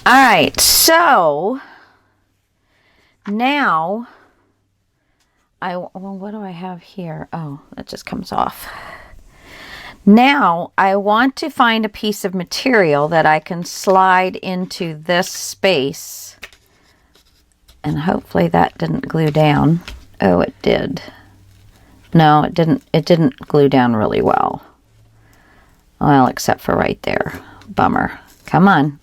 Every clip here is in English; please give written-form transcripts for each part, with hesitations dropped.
All right, so now well, what do I have here? Oh, that just comes off. Now I want to find a piece of material that I can slide into this space, and hopefully that didn't glue down. Oh, it did. No, it didn't glue down really well. Well, except for right there. Bummer. Come on.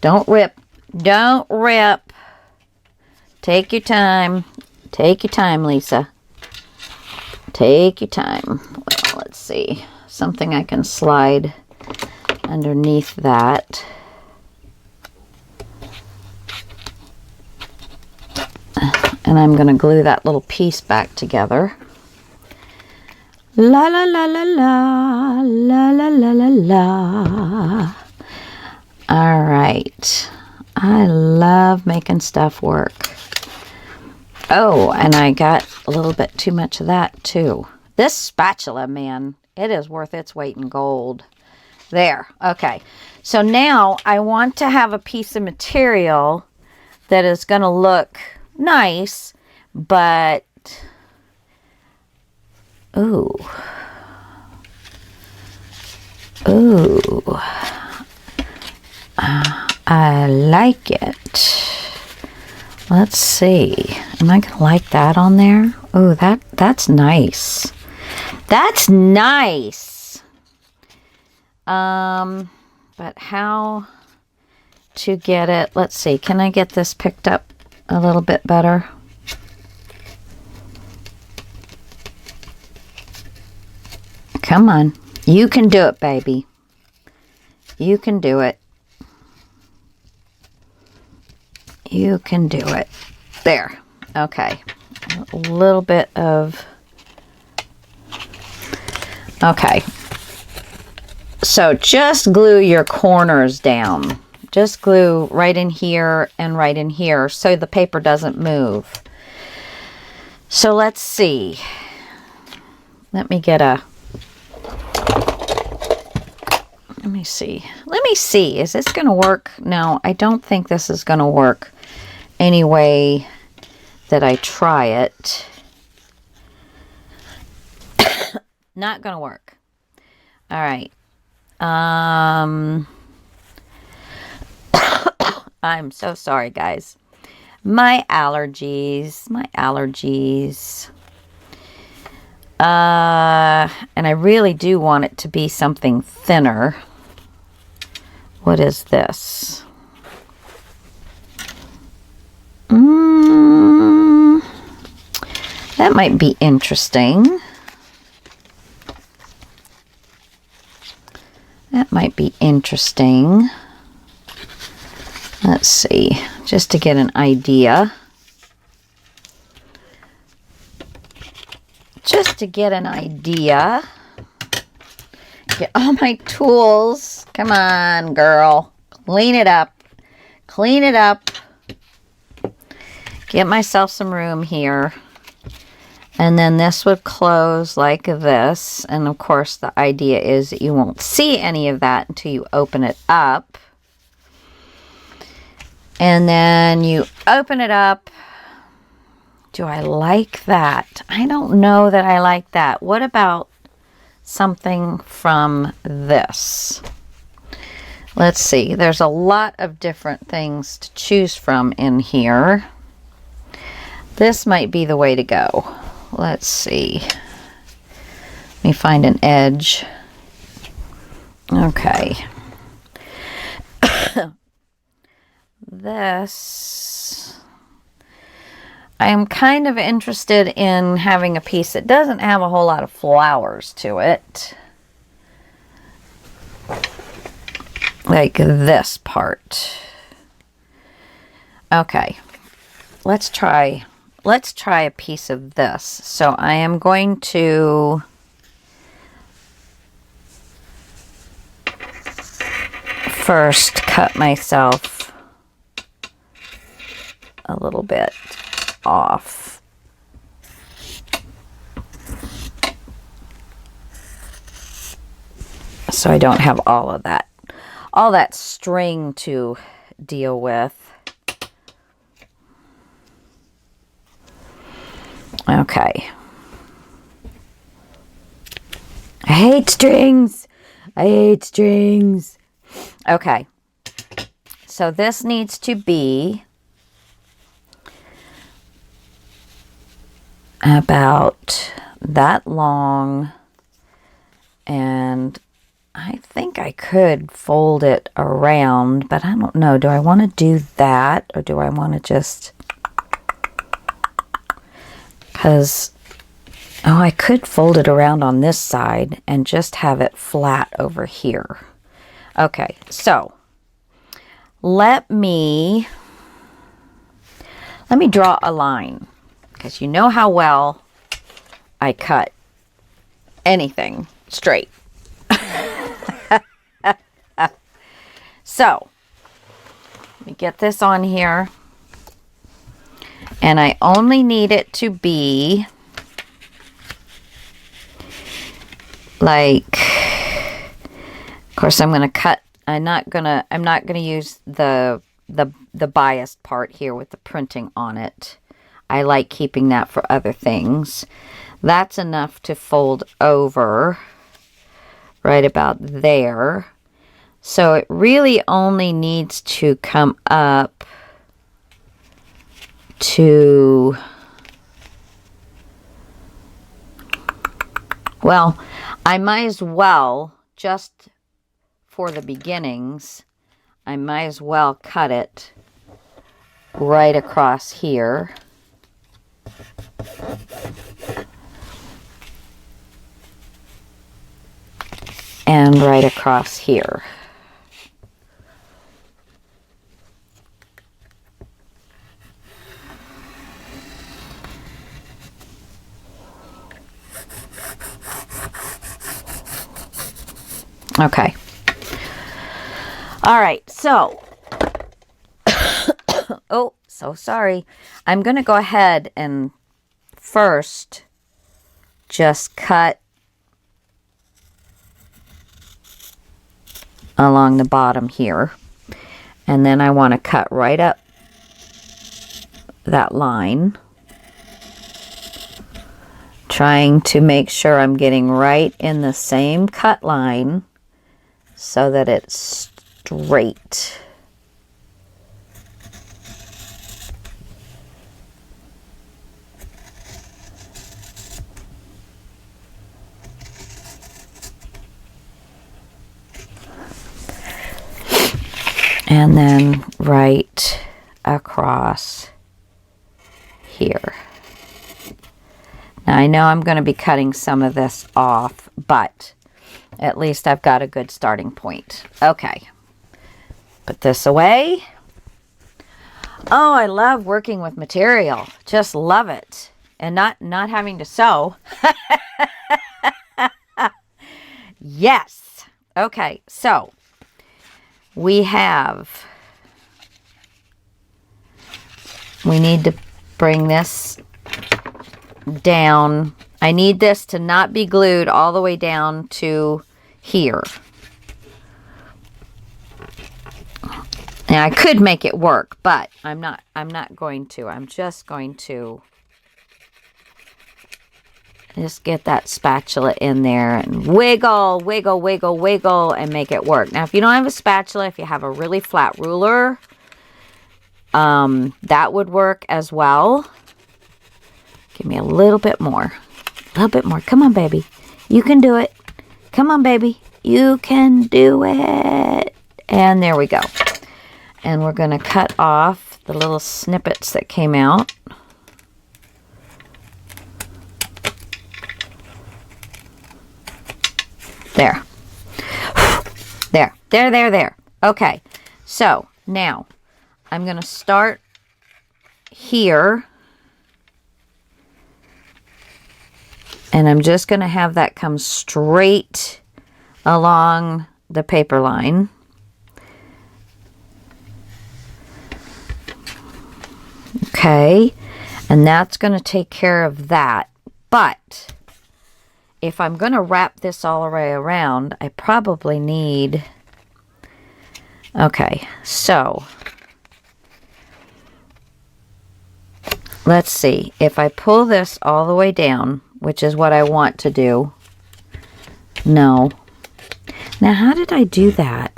Don't rip. Don't rip. Take your time. Take your time, Lisa. Take your time. Well, let's see. Something I can slide underneath that. And I'm going to glue that little piece back together. La la la la la, la la la la la. All right. I love making stuff work. Oh, and I got a little bit too much of that too. This spatula, man, it is worth its weight in gold. There. Okay. So now I want to have a piece of material that is going to look nice, but ooh. I like it. Let's see. Am I gonna like that on there? Oh, that's nice. That's nice. But how to get it? Let's see. Can I get this picked up a little bit better? Come on. You can do it, baby. You can do it. You can do it. There. Okay. A little bit of... Okay. So just glue your corners down. Just glue right in here and right in here so the paper doesn't move. So let's see. Let me get a... Let me see. Let me see. Is this going to work? No, I don't think this is going to work any way that I try it. Not going to work. All right. I'm so sorry, guys. My allergies. And I really do want it to be something thinner. What is this? That might be interesting. That might be interesting. Let's see, just to get an idea. Just to get an idea. Get all my tools. Come on, girl. Clean it up. Clean it up. Get myself some room here. And then this would close like this. And of course, the idea is that you won't see any of that until you open it up. And then you open it up. Do I like that? I don't know that I like that. What about something from this? Let's see. There's a lot of different things to choose from in here. This might be the way to go. Let's see. Let me find an edge. Okay. This... I am kind of interested in having a piece that doesn't have a whole lot of flowers to it. Like this part. Okay. Let's try a piece of this. So I am going to first cut myself a little bit off. So I don't have all that string to deal with. Okay. I hate strings. I hate strings. Okay. So this needs to be about that long, and I think I could fold it around, but I don't know. Do I want to do that, or do I want to just... Because, oh, I could fold it around on this side and just have it flat over here. Okay, so let me draw a line, because you know how well I cut anything straight. So let me get this on here, and I only need it to be like, of course I'm going to cut, I'm not going to use the biased part here with the printing on it. I like keeping that for other things. That's enough to fold over right about there. So it really only needs to come up to, well, I might as well, just for the beginnings, I might as well cut it right across here. And right across here. Okay. All right, so, oh, so sorry. I'm going to go ahead and first just cut along the bottom here. And then I want to cut right up that line, trying to make sure I'm getting right in the same cut line so that it's straight. And then right across here. Now I know I'm going to be cutting some of this off, but at least I've got a good starting point. Okay. Put this away. Oh, I love working with material. Just love it. And not having to sew. Yes. Okay, so we need to bring this down. I need this to not be glued all the way down to here. Now I could make it work, but I'm not going to. I'm just going to just get that spatula in there and wiggle, wiggle, wiggle, wiggle, and make it work. Now, if you don't have a spatula, if you have a really flat ruler, that would work as well. Give me a little bit more. A little bit more. Come on, baby. You can do it. Come on, baby. You can do it. And there we go. And we're going to cut off the little snippets that came out. There. There. There, there, there. Okay. So, now, I'm going to start here. And I'm just going to have that come straight along the paper line. Okay. And that's going to take care of that. But if I'm going to wrap this all the way around, I probably need... Okay, so let's see, if I pull this all the way down, which is what I want to do. No. Now, how did I do that?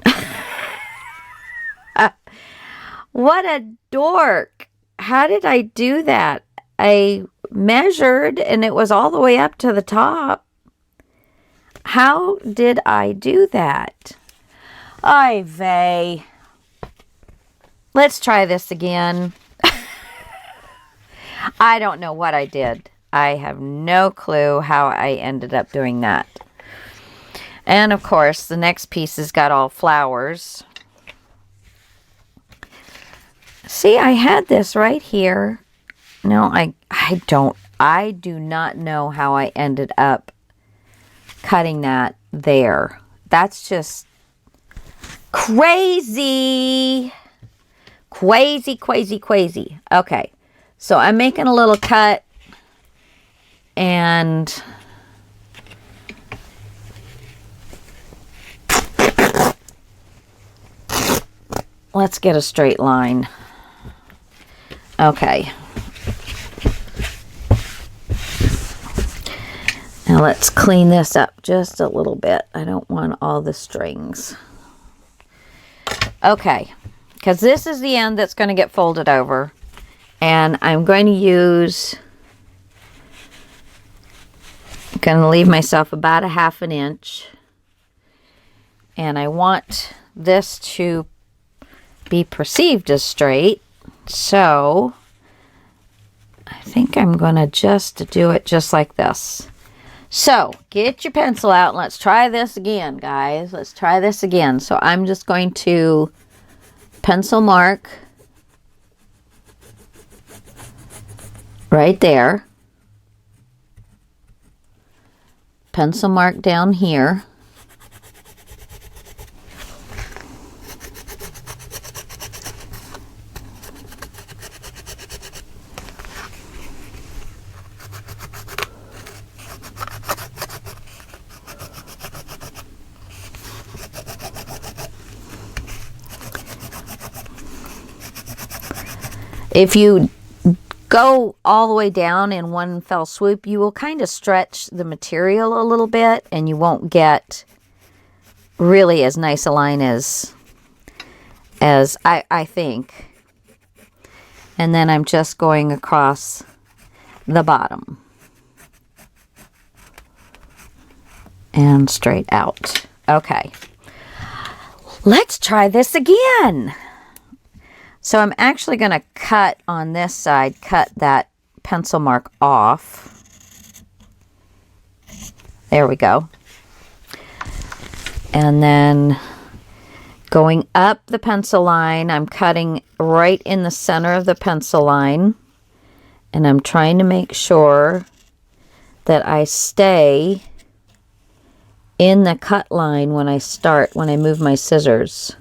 What a dork. How did I do that? I measured and it was all the way up to the top. How did I do that? Ay vey. Let's try this again. I don't know what I did. I have no clue how I ended up doing that. And of course, the next piece has got all flowers. See, I had this right here. No, I do not know how I ended up cutting that there. That's just crazy. Crazy, crazy, crazy. Okay, so I'm making a little cut and let's get a straight line. Okay. Now let's clean this up just a little bit. I don't want all the strings. Okay, because this is the end that's going to get folded over. And I'm going to use, I'm going to leave myself about 1/2 inch. And I want this to be perceived as straight. So I think I'm going to just do it just like this. So get your pencil out and let's try this again, guys. Let's try this again. So I'm just going to pencil mark right there. Pencil mark down here. If you go all the way down in one fell swoop, you will kind of stretch the material a little bit and you won't get really as nice a line as I think. And then I'm just going across the bottom and straight out. Okay, let's try this again. So I'm actually going to cut on this side, cut that pencil mark off. There we go. And then going up the pencil line, I'm cutting right in the center of the pencil line. And I'm trying to make sure that I stay in the cut line when I move my scissors.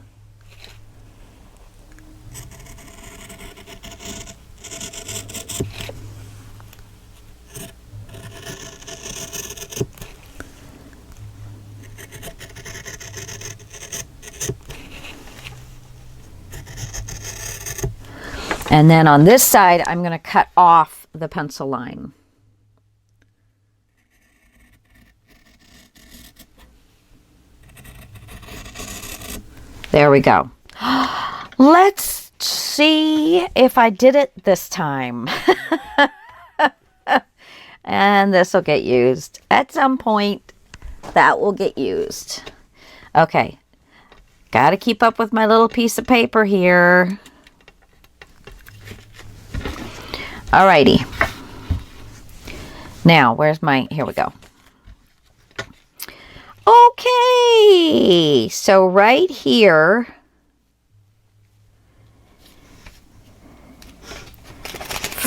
And then on this side, I'm going to cut off the pencil line. There we go. Let's see if I did it this time. And this will get used. At some point, that will get used. Okay. Got to keep up with my little piece of paper here. Alrighty. Now, where's my, here we go. Okay, so right here,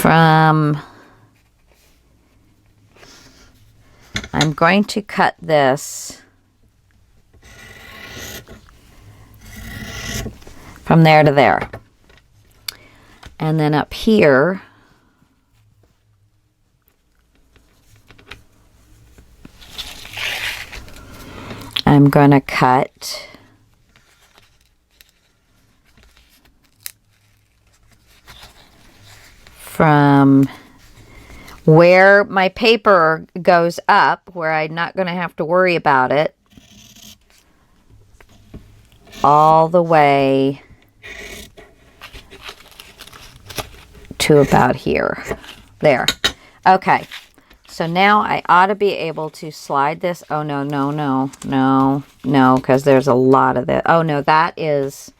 I'm going to cut this from there to there. And then up here, I'm going to cut from where my paper goes up, where I'm not going to have to worry about it, all the way to about here. There. Okay. So now I ought to be able to slide this. Oh, no, no, no, no, no, because there's a lot of it. Oh, no, that is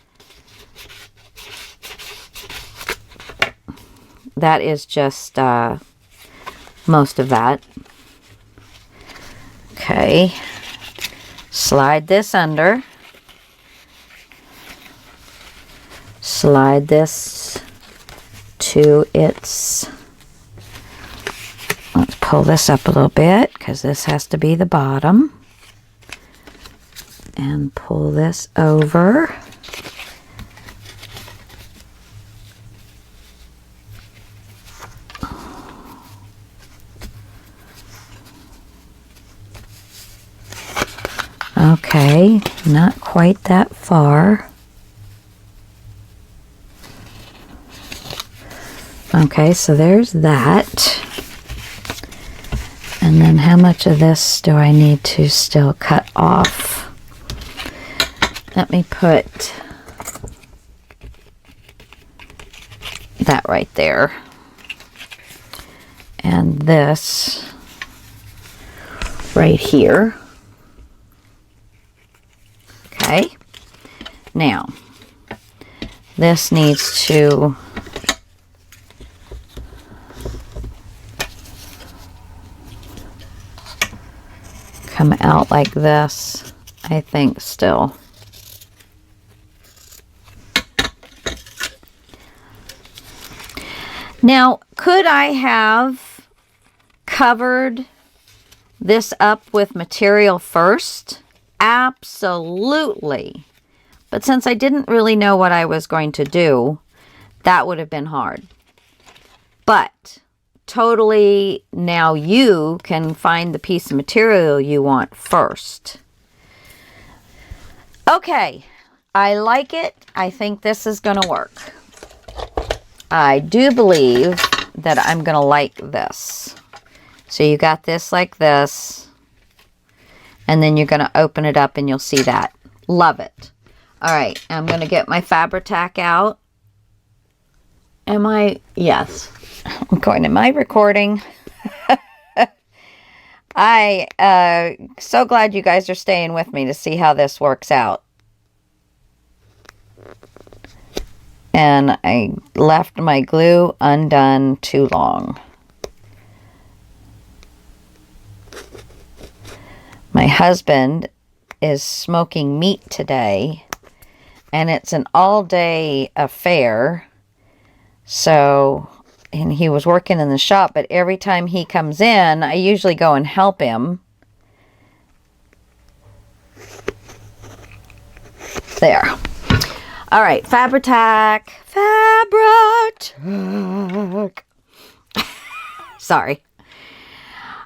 just most of that. Okay. Slide this under. Slide this to its... Let's pull this up a little bit because this has to be the bottom. And pull this over. Okay, not quite that far. Okay, so there's that. And then how much of this do I need to still cut off? Let me put that right there. And this right here. Okay. Now, this needs to come out like this, I think, still. Now, could I have covered this up with material first? Absolutely. But since I didn't really know what I was going to do, that would have been hard. But totally, now you can find the piece of material you want first. Okay, I like it. I think this is going to work. I do believe that I'm going to like this. So you got this like this. And then you're going to open it up and you'll see that. Love it. All right, I'm going to get my Fabri-Tac out. Am I? Yes. I'm going to my recording. So glad you guys are staying with me to see how this works out. And I left my glue undone too long. My husband is smoking meat today, and it's an all-day affair. So, and he was working in the shop, but every time he comes in, I usually go and help him. There. All right, Fabri-Tac. Fabri-Tac. Sorry.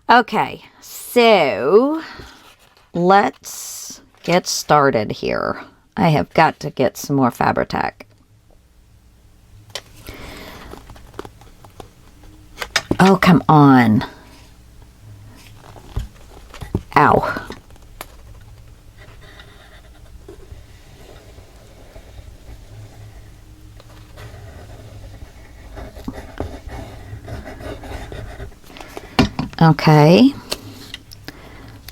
Okay, so let's get started here. I have got to get some more Fabri-Tac. Oh, come on. Ow. Okay.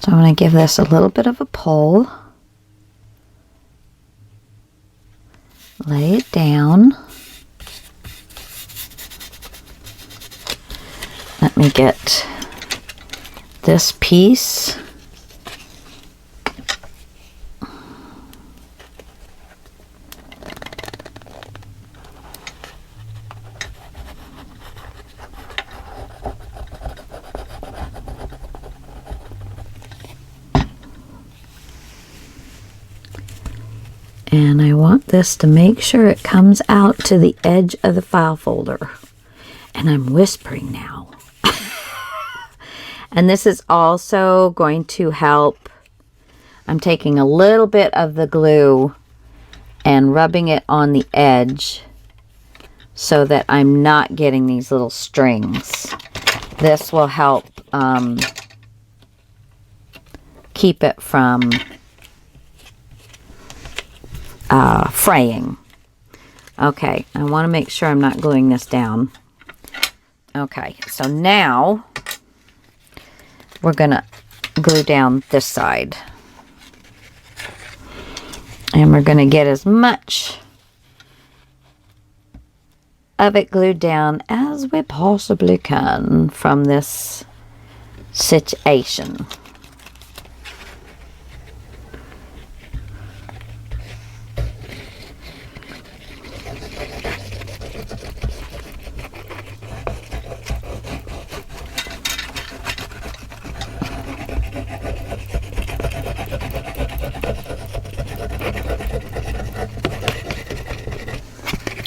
So I'm going to give this a little bit of a pull. Lay it down. Let me get this piece. And I want this to make sure it comes out to the edge of the file folder. And I'm whispering now. And this is also going to help. I'm taking a little bit of the glue and rubbing it on the edge so that I'm not getting these little strings. This will help keep it from fraying. Okay, I want to make sure I'm not gluing this down. Okay, so now we're going to glue down this side. And we're going to get as much of it glued down as we possibly can from this situation.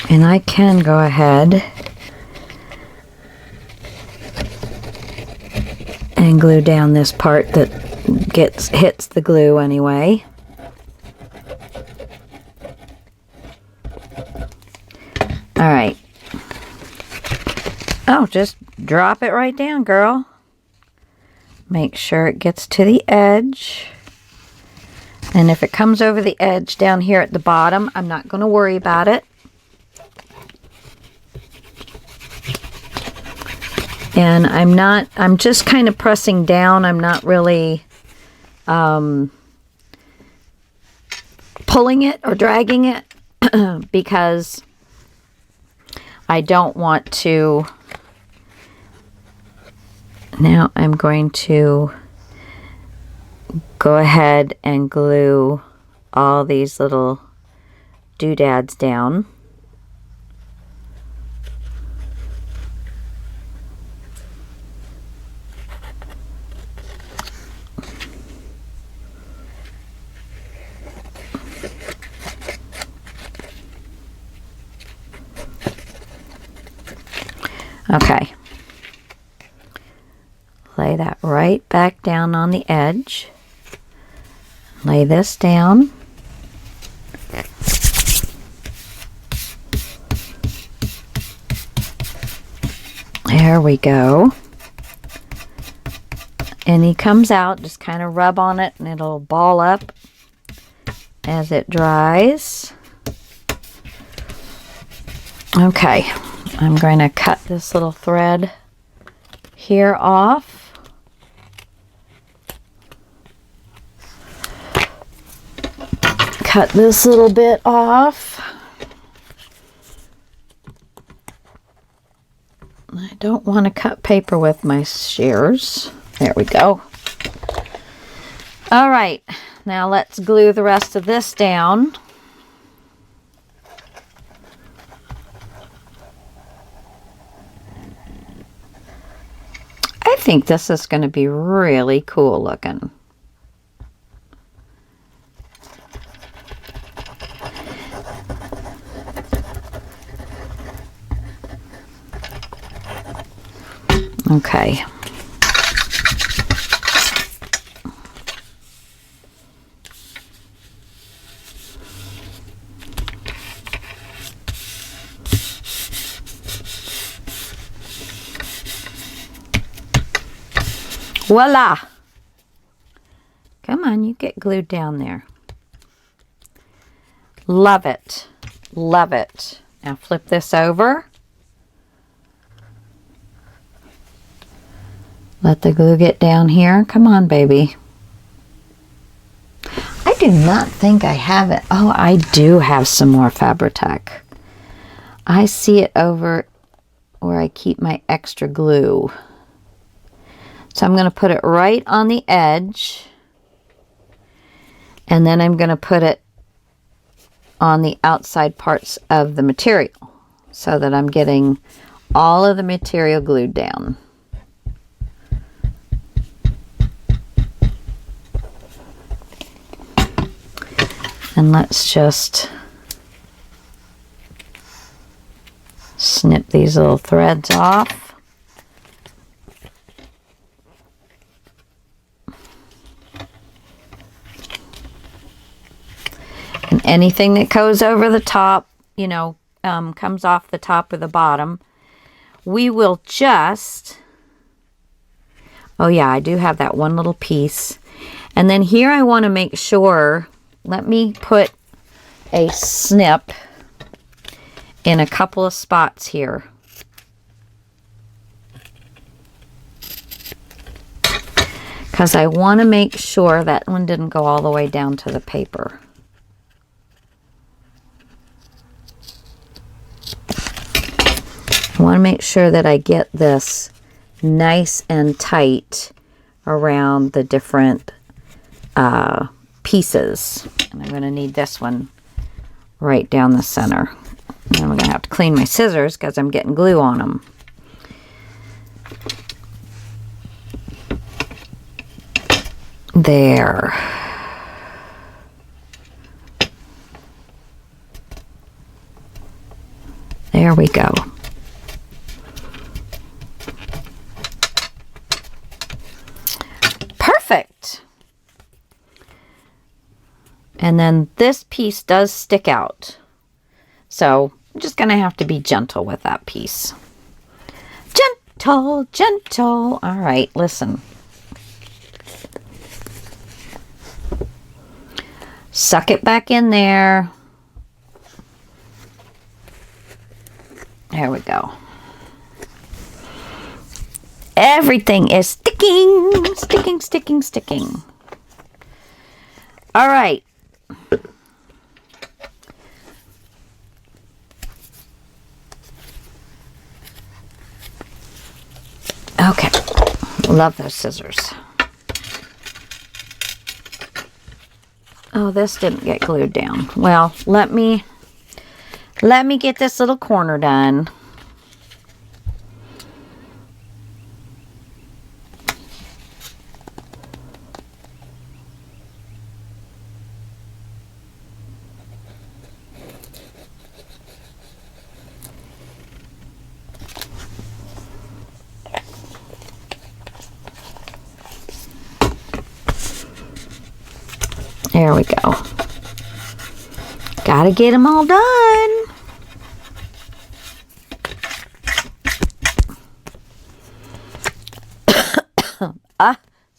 And I can go ahead and glue down this part that hits the glue anyway. All right. Oh, just drop it right down, girl. Make sure it gets to the edge. And if it comes over the edge down here at the bottom, I'm not going to worry about it. And I'm just kind of pressing down. I'm not really pulling it or dragging it because I don't want to. Now I'm going to go ahead and glue all these little doodads down. Okay, lay that right back down on the edge. Lay this down. There we go. And he comes out, just kind of rub on it and it'll ball up as it dries. Okay. I'm going to cut this little thread here off. Cut this little bit off. I don't want to cut paper with my shears. There we go. All right, now let's glue the rest of this down. I think this is going to be really cool looking. Okay. Voila! Come on, you get glued down there. Love it. Love it. Now flip this over. Let the glue get down here. Come on, baby. I do not think I have it. Oh, I do have some more Fabri-Tac. I see it over where I keep my extra glue. So I'm going to put it right on the edge. And then I'm going to put it on the outside parts of the material so that I'm getting all of the material glued down. And let's just snip these little threads off. And anything that goes over the top, you know, comes off the top or the bottom, we will just, oh yeah, I do have that one little piece. And then here I want to make sure, let me put a snip in a couple of spots here. Because I want to make sure that one didn't go all the way down to the paper. I want to make sure that I get this nice and tight around the different pieces. And I'm going to need this one right down the center. And I'm going to have to clean my scissors because I'm getting glue on them. There. There we go. Perfect. And then this piece does stick out. So I'm just going to have to be gentle with that piece. Gentle, gentle. All right, listen. Suck it back in there. There we go. Everything is sticking, sticking, sticking, sticking. All right. Okay. Love those scissors. Oh, this didn't get glued down. Well, let me get this little corner done. There we go. Gotta get them all done.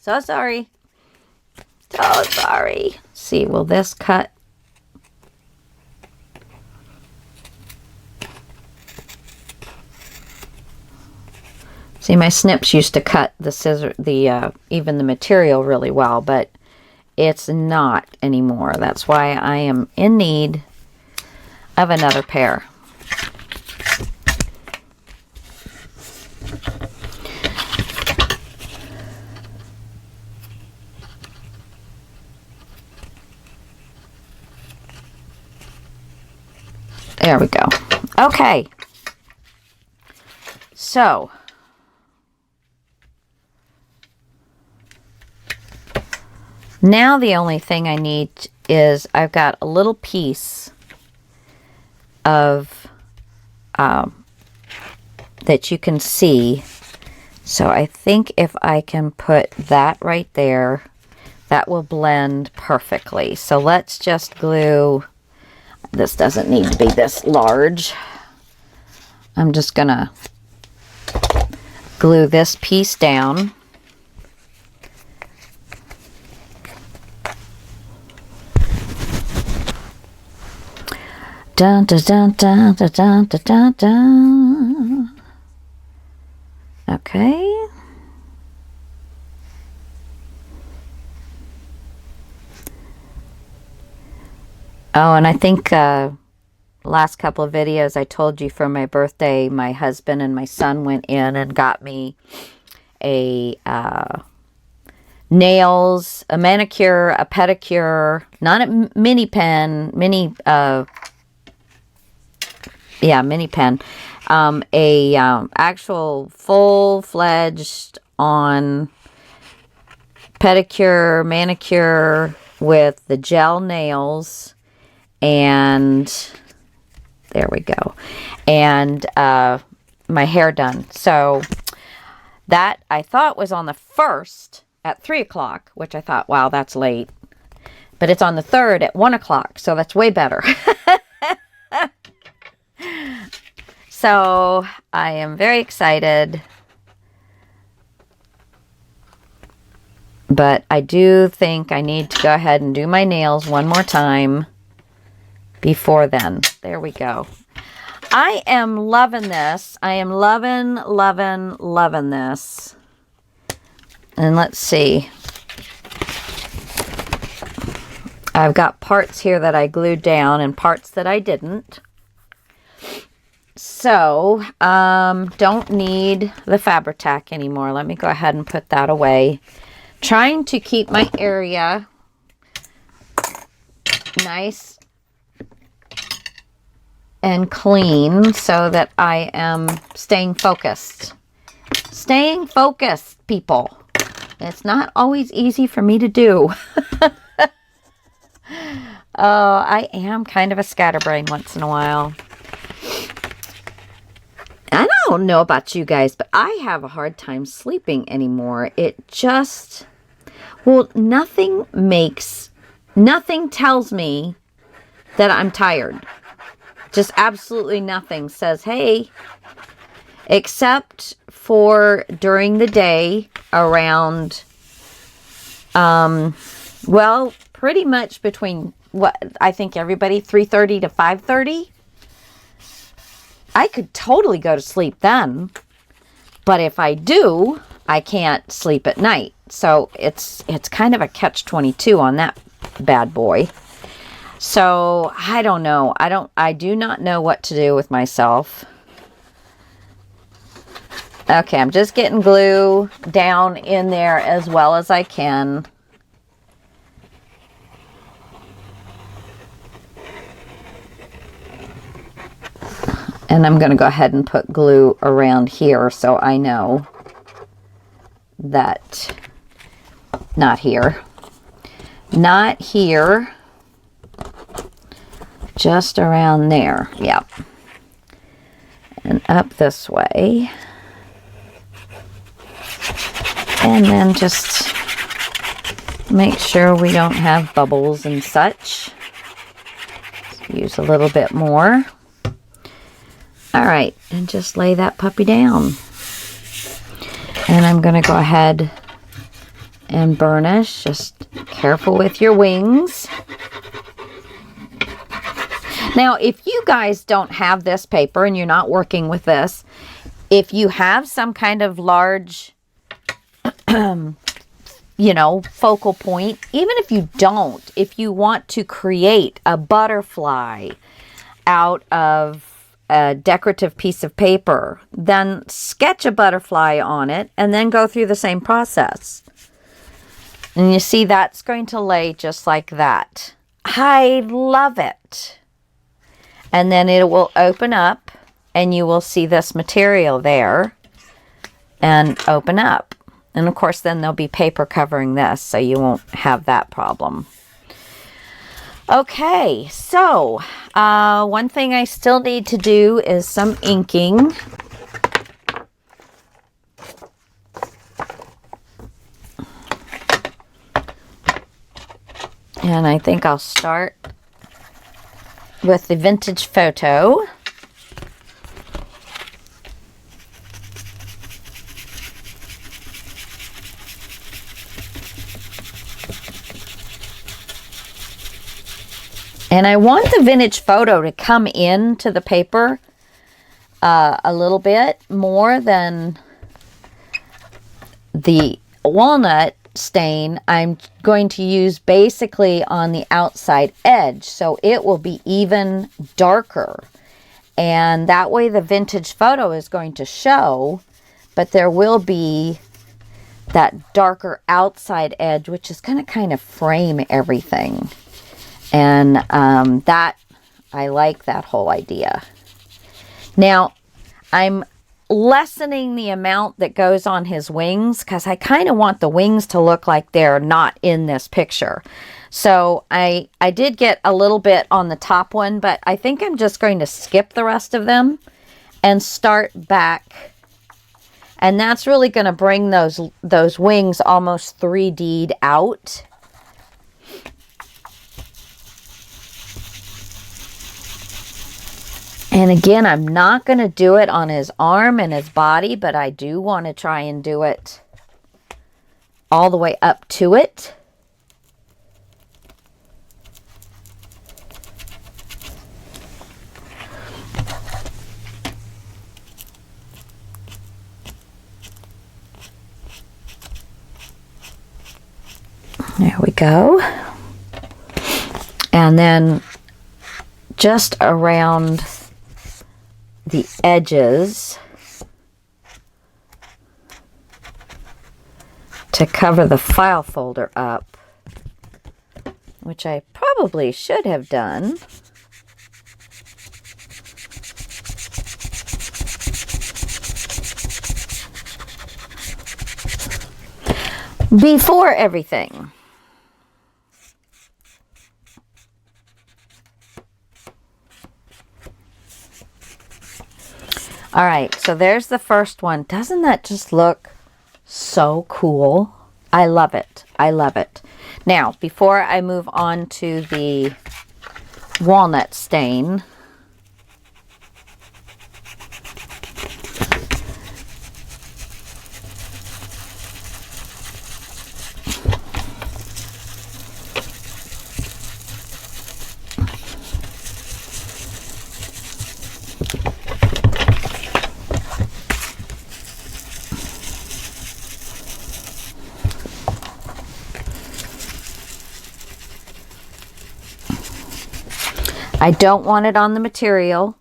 So sorry. So sorry. See, will this cut? See, my snips used to cut the scissor, even the material really well, but it's not anymore. That's why I am in need of another pair. There we go. Okay. So, now the only thing I need is I've got a little piece of that you can see. So I think if I can put that right there, that will blend perfectly. So let's just glue. This doesn't need to be this large. I'm just gonna glue this piece down. Dun, dun, dun, dun, dun, dun, dun, dun, dun. Okay. Oh, and I think last couple of videos I told you for my birthday, my husband and my son went in and got me a nails, a manicure, a pedicure, not a mini pen, mini pen, actual full-fledged on pedicure, manicure with the gel nails, and there we go, and my hair done. So that I thought was on the 1st at 3 o'clock, which I thought, wow, that's late, but it's on the 3rd at 1 o'clock, so that's way better. So I am very excited. But I do think I need to go ahead and do my nails one more time before then. There we go. I am loving this. I am loving, loving, loving this. And let's see. I've got parts here that I glued down and parts that I didn't. So, don't need the Fabri-Tac anymore. Let me go ahead and put that away. Trying to keep my area nice and clean so that I am staying focused. Staying focused, people. It's not always easy for me to do. Oh, I am kind of a scatterbrain once in a while. I don't know about you guys, but I have a hard time sleeping anymore. It just, well, nothing tells me that I'm tired. Just absolutely nothing says, hey, except for during the day around, well, pretty much between what I think everybody 3:30 to 5:30. I could totally go to sleep then, but if I do, I can't sleep at night. So it's kind of a catch-22 on that bad boy. So I don't know. I do not know what to do with myself. Okay, I'm just getting glue down in there as well as I can. And I'm going to go ahead and put glue around here so I know that, not here, just around there. Yep. And up this way. And then just make sure we don't have bubbles and such. Use a little bit more. All right, and just lay that puppy down. And I'm going to go ahead and burnish. Just careful with your wings. Now, if you guys don't have this paper and you're not working with this, if you have some kind of large, you know, focal point, even if you don't, if you want to create a butterfly out of a decorative piece of paper, then sketch a butterfly on it and then go through the same process. And you see that's going to lay just like that. I love it. And then it will open up and you will see this material there and open up. And of course then there'll be paper covering this, so you won't have that problem. Okay, so one thing I still need to do is some inking. And I think I'll start with the vintage photo. And I want the vintage photo to come into the paper a little bit more than the walnut stain. I'm going to use basically on the outside edge, so it will be even darker. And that way the vintage photo is going to show, but there will be that darker outside edge, which is going to kind of frame everything. And that, I like that whole idea. Now, I'm lessening the amount that goes on his wings because I kind of want the wings to look like they're not in this picture. So I did get a little bit on the top one, but I think I'm just going to skip the rest of them and start back. And that's really going to bring those wings almost 3D'd out. And again, I'm not going to do it on his arm and his body, but I do want to try and do it all the way up to it. There we go. And then just around the edges to cover the file folder up, which I probably should have done. Before everything. All right, so there's the first one. Doesn't that just look so cool? I love it. I love it. Now, before I move on to the walnut stain, I don't want it on the material.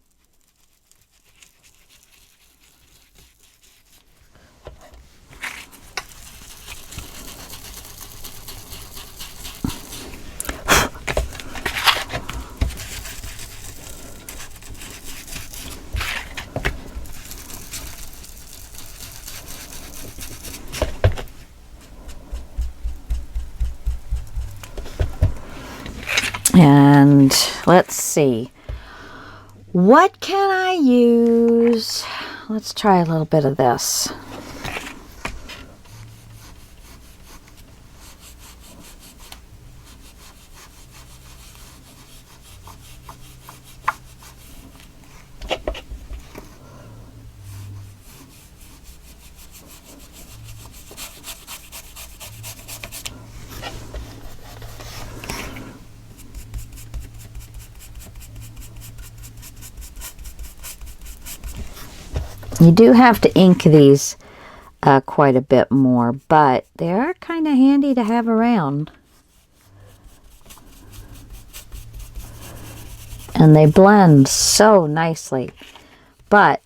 And let's see, what can I use? Let's try a little bit of this. You do have to ink these quite a bit more, but they are kind of handy to have around. And they blend so nicely, but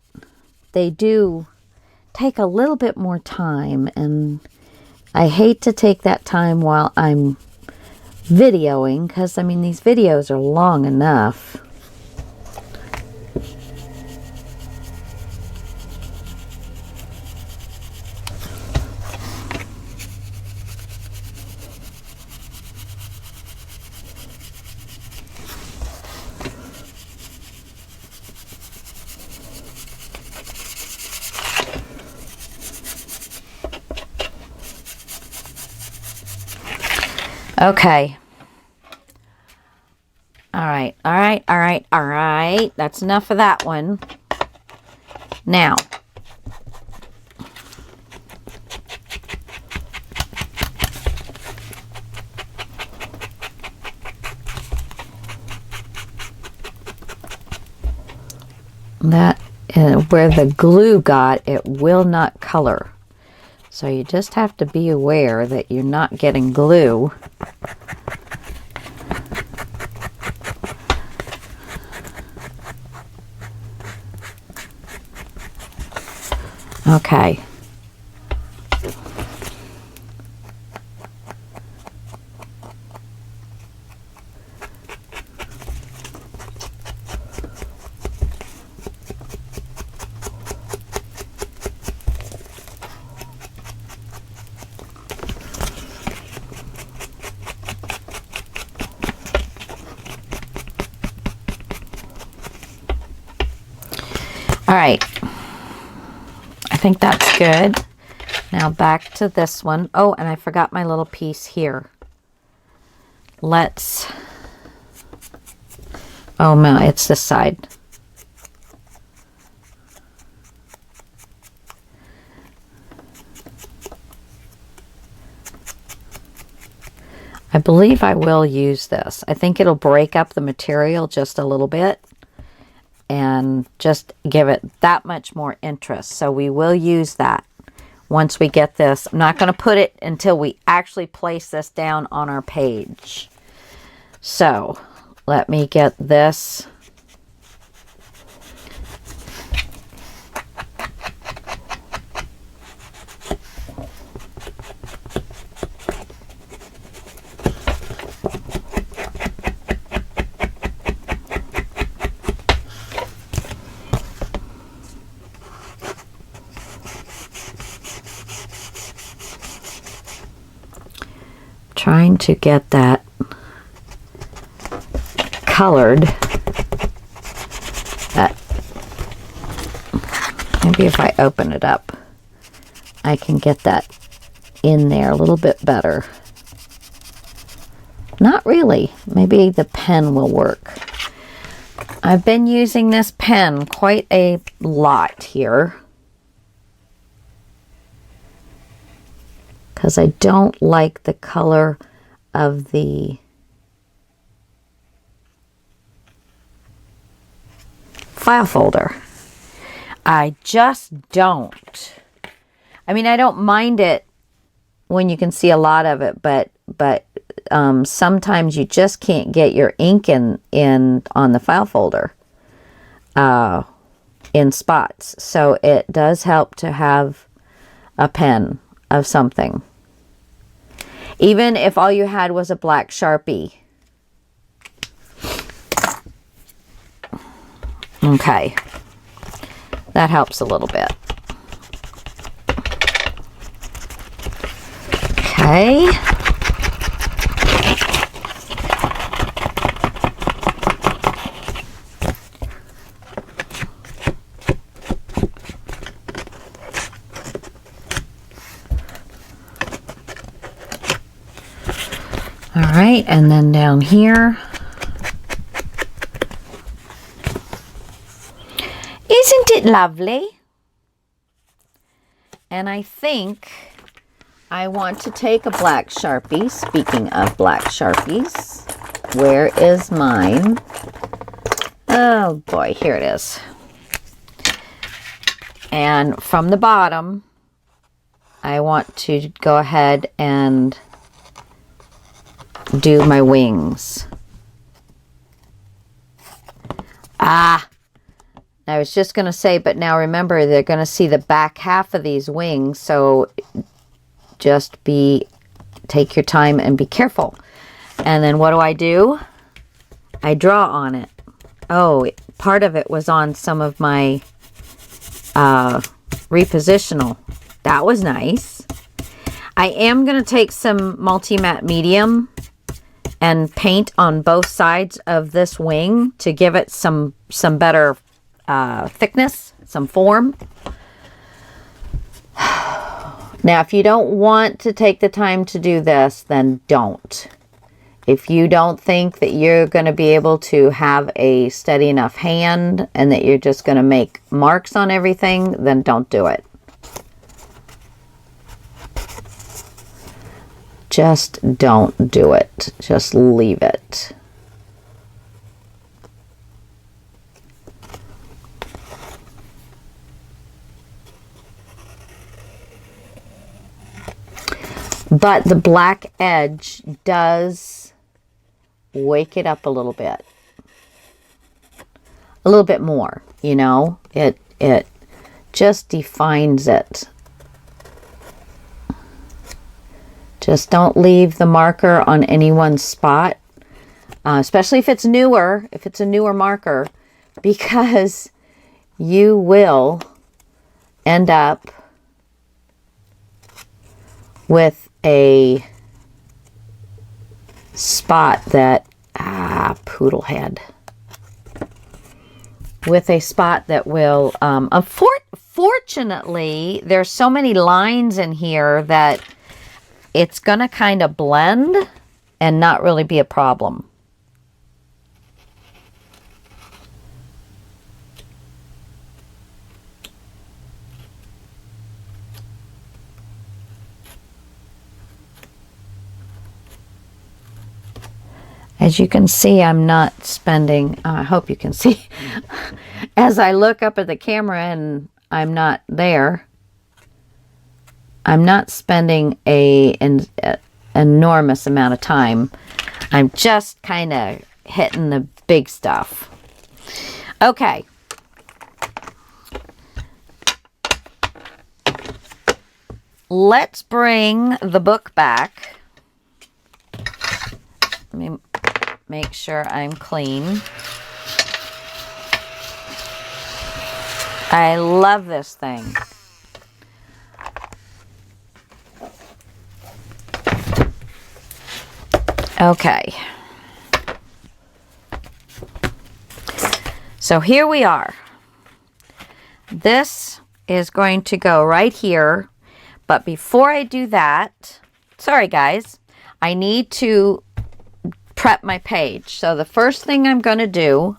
they do take a little bit more time, and I hate to take that time while I'm videoing, because I mean these videos are long enough. Okay. All right. That's enough of that one. Now, that where the glue got, it will not color. So you just have to be aware that you're not getting glue. Okay. All right, I think that's good. Now back to this one. Oh, and I forgot my little piece here. Oh no, it's this side. I believe I will use this. I think it'll break up the material just a little bit and just give it that much more interest. So we will use that once we get this. I'm not going to put it until we actually place this down on our page. So let me get this. Trying to get that colored. Maybe if I open it up, I can get that in there a little bit better. Not really. Maybe the pen will work. I've been using this pen quite a lot here, because I don't like the color of the file folder. I just don't. I mean, I don't mind it when you can see a lot of it, but sometimes you just can't get your ink in on the file folder in spots. So it does help to have a pen of something. Even if all you had was a black Sharpie. Okay. That helps a little bit. Okay. All right, and then down here. Isn't it lovely? And I think I want to take a black Sharpie. Speaking of black Sharpies, where is mine? Oh boy, here it is. And from the bottom, I want to go ahead and do my wings. I was just going to say, but now remember, they're going to see the back half of these wings, so just take your time and be careful. And then what do? I draw on it. Oh, part of it was on some of my repositional. That was nice. I am going to take some multi-matte medium and paint on both sides of this wing to give it some better thickness, some form. Now, if you don't want to take the time to do this, then don't. If you don't think that you're going to be able to have a steady enough hand and that you're just going to make marks on everything, then don't do it. Just don't do it. Just leave it. But the black edge does wake it up a little bit. A little bit more, you know. It just defines it. Just don't leave the marker on any one spot, especially if it's newer, if it's a newer marker, because you will end up with a spot that, poodle head, with a spot that will, fortunately, there's so many lines in here that it's going to kind of blend and not really be a problem. As you can see, I'm not spending, I hope you can see, as I look up at the camera and I'm not there, I'm not spending an enormous amount of time. I'm just kind of hitting the big stuff. Okay. Let's bring the book back. Let me make sure I'm clean. I love this thing. Okay. So here we are. This is going to go right here. But before I do that, sorry guys, I need to prep my page. So the first thing I'm going to do,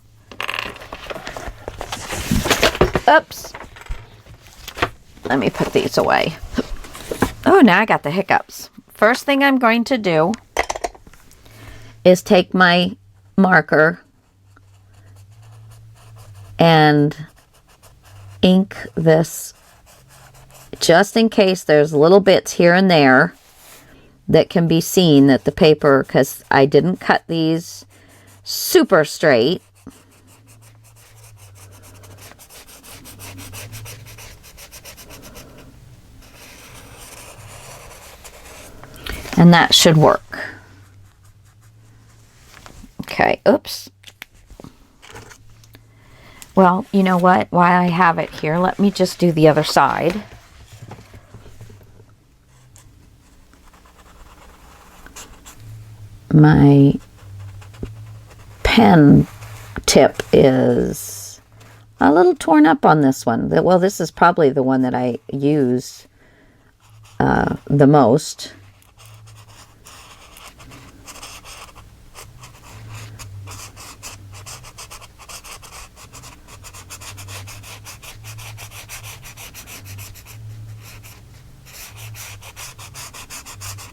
oops, let me put these away. Oh, now I got the hiccups. First thing I'm going to do is take my marker and ink this, just in case there's little bits here and there that can be seen that the paper, because I didn't cut these super straight. And that should work. Okay, oops. Well, you know what? While I have it here, let me just do the other side. My pen tip is a little torn up on this one. Well, this is probably the one that I use the most.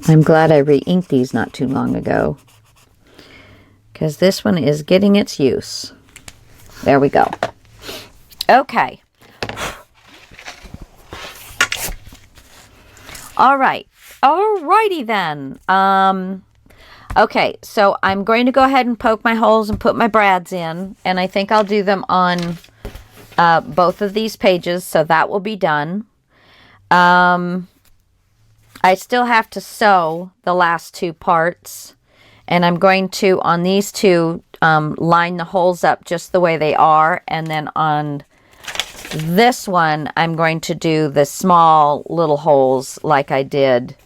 I'm glad I re-inked these not too long ago, because this one is getting its use. There we go. Okay. All right. Alrighty then. Okay, so I'm going to go ahead and poke my holes and put my brads in, and I think I'll do them on both of these pages, so that will be done. I still have to sew the last two parts, and I'm going to, on these two, line the holes up just the way they are, and then on this one, I'm going to do the small little holes like I did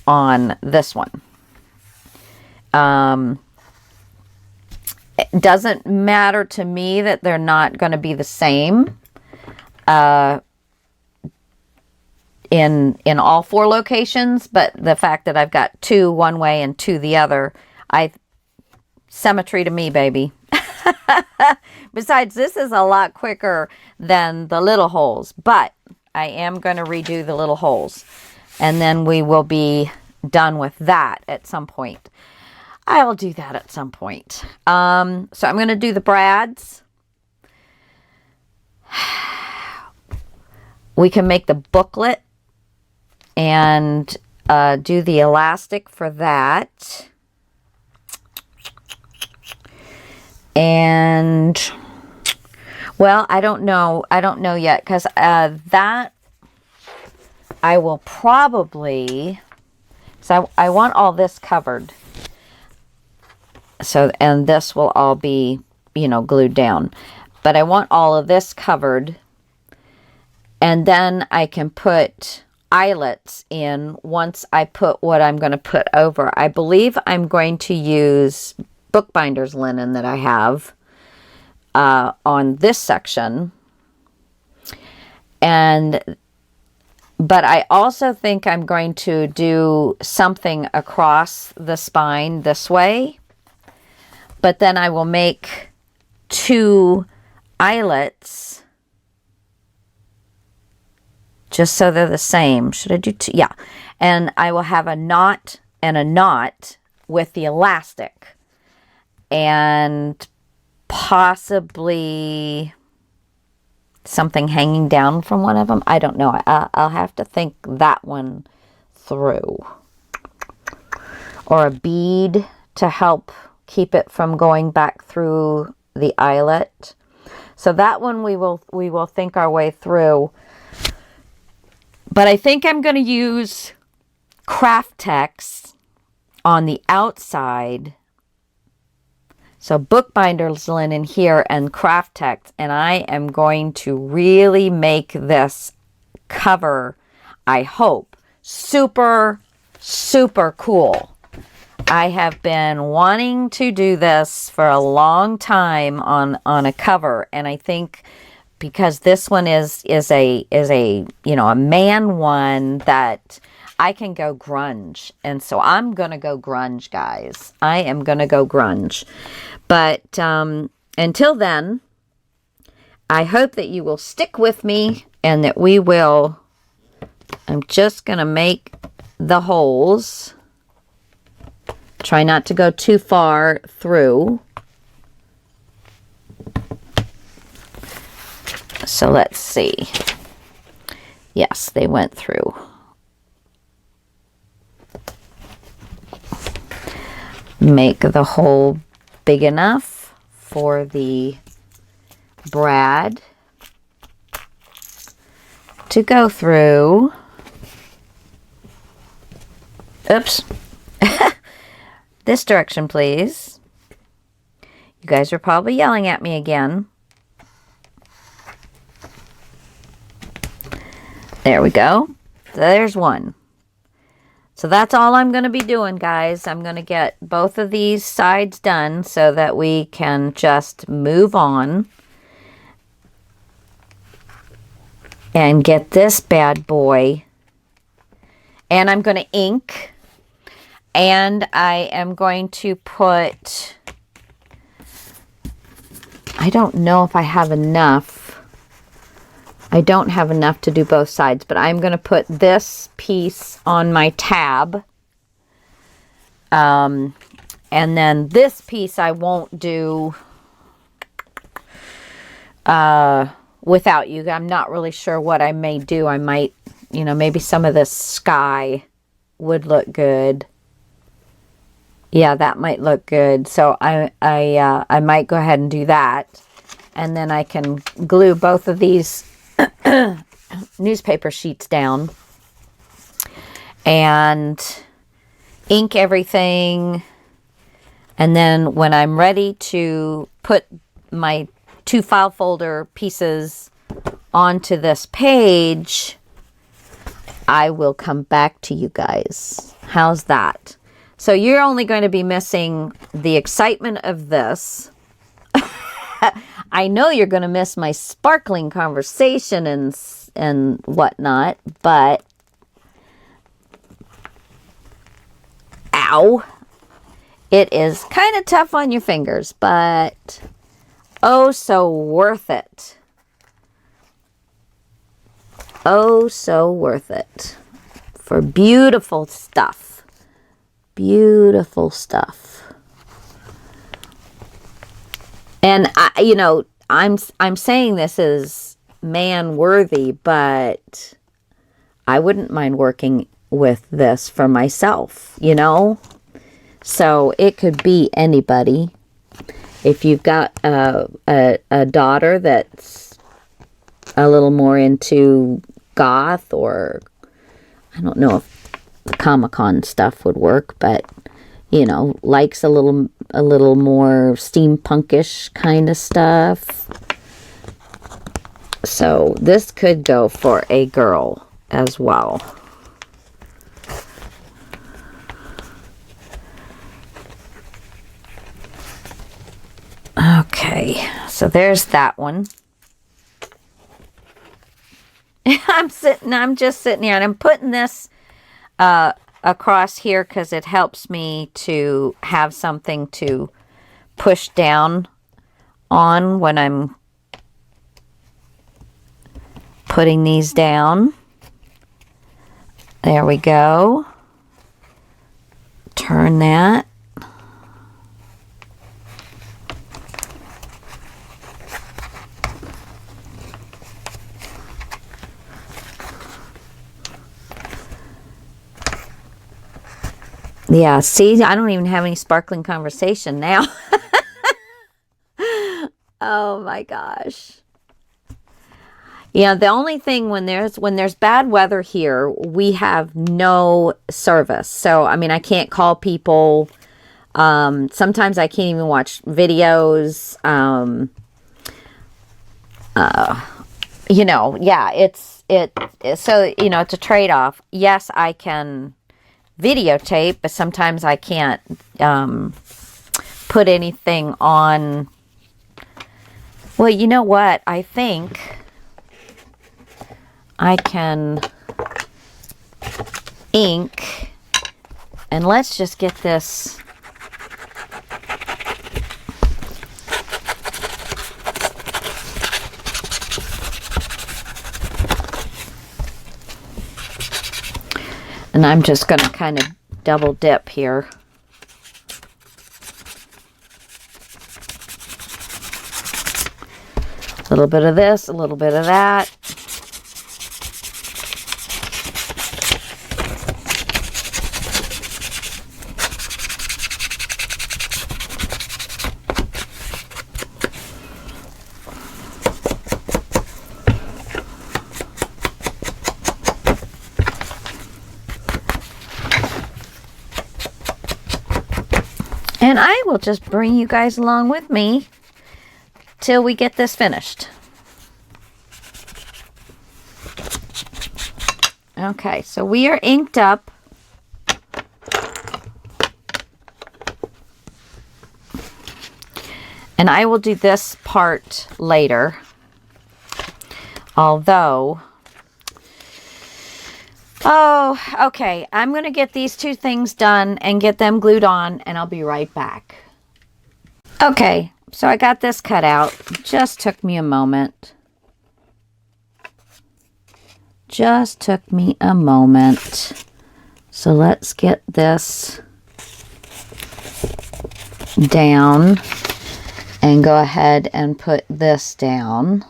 on this one. It doesn't matter to me that they're not going to be the same. In all four locations, but the fact that I've got two one way and two the other, symmetry to me, baby. Besides, this is a lot quicker than the little holes, but I am going to redo the little holes, and then we will be done with that at some point. I will do that at some point. So I'm going to do the brads. We can make the booklet and do the elastic for that. And, well, I don't know yet, because that I will probably, so I want all this covered. So, and this will all be, glued down. But I want all of this covered, and then I can put eyelets in once I put what I'm going to put over. I believe I'm going to use bookbinder's linen that I have on this section. But I also think I'm going to do something across the spine this way. But then I will make two eyelets just so they're the same. Should I do two? Yeah. And I will have a knot and a knot with the elastic. and possibly something hanging down from one of them. I don't know. I'll have to think that one through. Or a bead to help keep it from going back through the eyelet. So that one we will think our way through. But I think I'm going to use craft text on the outside. So bookbinder's linen here and craft text. And I am going to really make this cover, I hope, super, super cool. I have been wanting to do this for a long time on a cover. And I think because this one is a you know, a man one that I can go grunge. And so I'm going to go grunge, guys. I am going to go grunge. But until then, I hope that you will stick with me and that we will, I'm just going to make the holes. Try not to go too far through. So let's see. Yes, they went through. Make the hole big enough for the brad to go through. Oops. This direction, please. You guys are probably yelling at me again. There we go. There's one. So that's all I'm going to be doing, guys. I'm going to get both of these sides done so that we can just move on and get this bad boy. And I'm going to ink. And I am going to put, I don't know if I have enough. I don't have enough to do both sides, but I'm going to put this piece on my tab. And then this piece I won't do without you. I'm not really sure what I may do. I might, you know, maybe some of this sky would look good. Yeah, that might look good. So I might go ahead and do that. And then I can glue both of these newspaper sheets down and ink everything. And then when I'm ready to put my 2 file folder pieces onto this page, I will come back to you guys. How's that? So you're only going to be missing the excitement of this. I know you're going to miss my sparkling conversation and whatnot, but ow, it is kind of tough on your fingers, but oh so worth it. Oh so worth it for beautiful stuff. Beautiful stuff. And you know, I'm saying this is man worthy, but I wouldn't mind working with this for myself, you know? So it could be anybody. If you've got a daughter that's a little more into goth, or I don't know if the Comic-Con stuff would work, but you know, likes a little more steampunkish kind of stuff. So this could go for a girl as well. Okay, so there's that one. I'm just sitting here and I'm putting this across here because it helps me to have something to push down on when I'm putting these down. There we go. Turn that. Yeah, see, I don't even have any sparkling conversation now. Oh my gosh. Yeah, the only thing when there's bad weather here, we have no service. So, I mean, I can't call people. Sometimes I can't even watch videos. You know, yeah, so, you know, it's a trade-off. Yes, I can videotape, but sometimes I can't put anything on. Well, you know what? I think I can ink, and let's just get this. And I'm just going to kind of double dip here. A little bit of this, a little bit of that. And I will just bring you guys along with me till we get this finished. Okay, so we are inked up. And I will do this part later. Although, oh, okay. I'm going to get these two things done and get them glued on, and I'll be right back. Okay, so I got this cut out. Just took me a moment. Just took me a moment. So let's get this down and go ahead and put this down.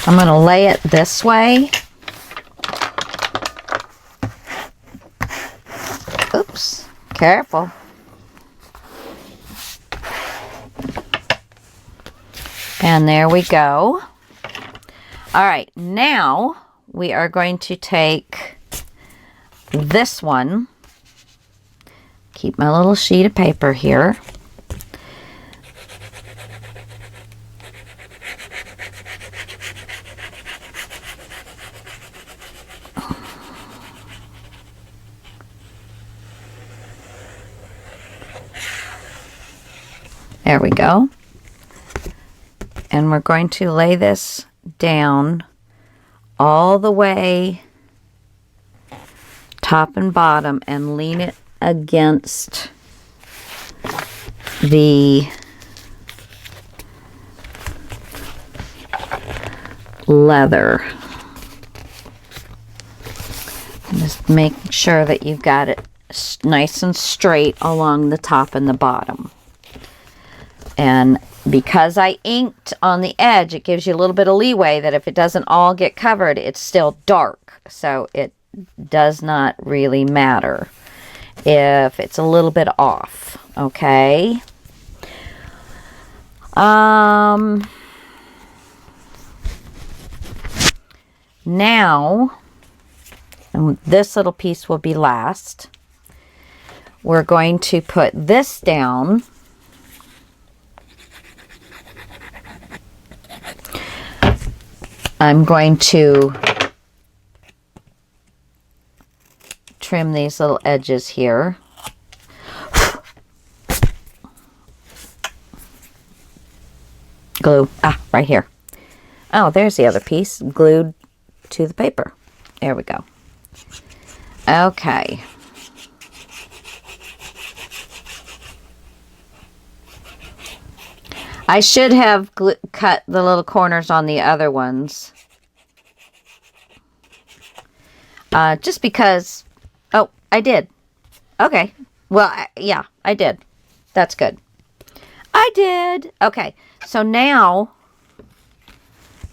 I'm going to lay it this way. Oops, careful. And there we go. All right, now we are going to take this one. Keep my little sheet of paper here. There we go. And we're going to lay this down all the way top and bottom and lean it against the leather. And just make sure that you've got it nice and straight along the top and the bottom. And because I inked on the edge, it gives you a little bit of leeway that if it doesn't all get covered, it's still dark. So it does not really matter if it's a little bit off, okay? Now, and this little piece will be last, we're going to put this down. I'm going to trim these little edges here. Glue. Ah, right here. Oh, there's the other piece glued to the paper. There we go. Okay. I should have cut the little corners on the other ones. Just because... Oh, I did. Okay. Well, yeah, I did. That's good. I did. Okay. So now,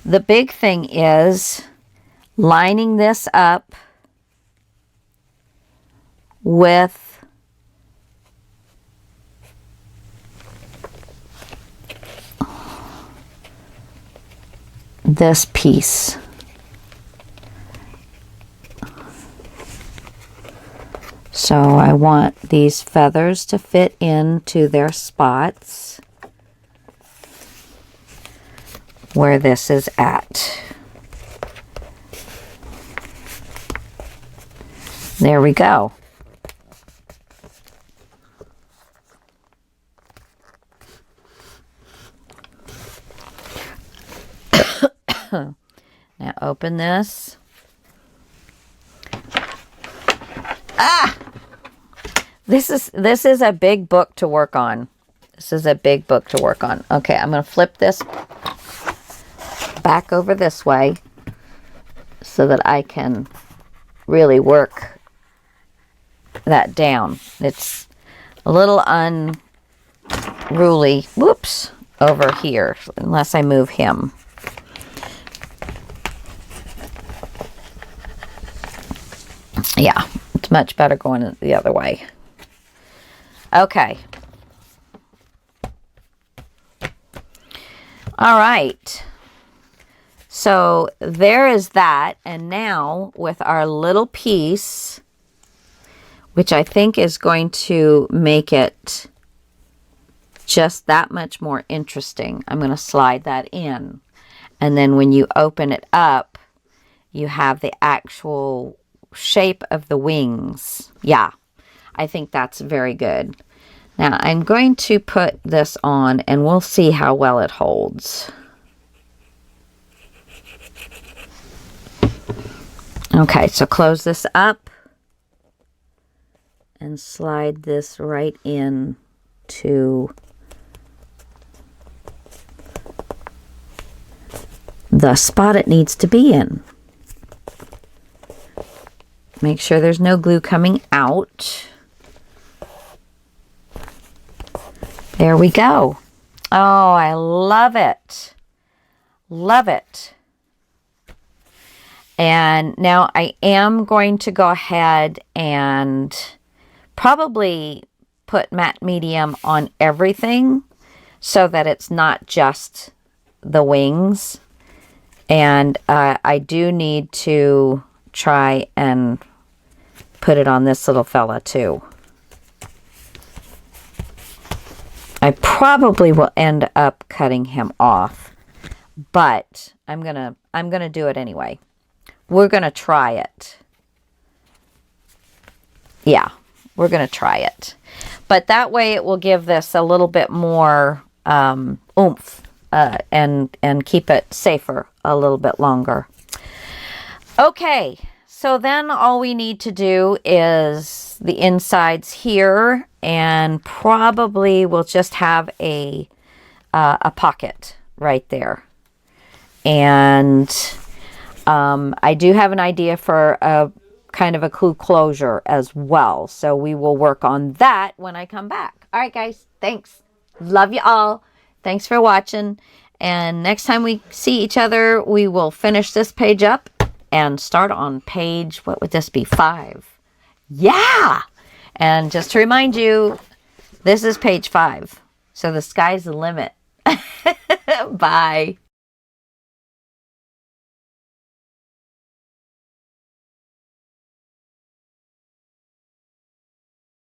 the big thing is lining this up with this piece. So I want these feathers to fit into their spots where this is at. There we go. Now open this. Ah! This is a big book to work on. This is a big book to work on. Okay, I'm going to flip this back over this way so that I can really work that down. It's a little unruly, whoops, over here, unless I move him. Yeah, it's much better going the other way. Okay. All right. So there is that. And now with our little piece, which I think is going to make it just that much more interesting, I'm going to slide that in. And then when you open it up, you have the actual shape of the wings. Yeah, I think that's very good. Now I'm going to put this on and we'll see how well it holds. Okay, so close this up and slide this right in to the spot it needs to be in. Make sure there's no glue coming out. There we go. Oh, I love it. Love it. And now I am going to go ahead and probably put matte medium on everything so that it's not just the wings. And I do need to try and put it on this little fella too. I probably will end up cutting him off, but I'm gonna do it anyway. We're gonna try it. Yeah, we're gonna try it. But that way it will give this a little bit more oomph and keep it safer a little bit longer. Okay, so then all we need to do is the insides here, and probably we'll just have a pocket right there. And I do have an idea for a kind of a clue closure as well. So we will work on that when I come back. All right, guys. Thanks. Love you all. Thanks for watching. And next time we see each other, we will finish this page up and start on page, what would this be, 5? Yeah! And just to remind you, this is page 5. So the sky's the limit. Bye.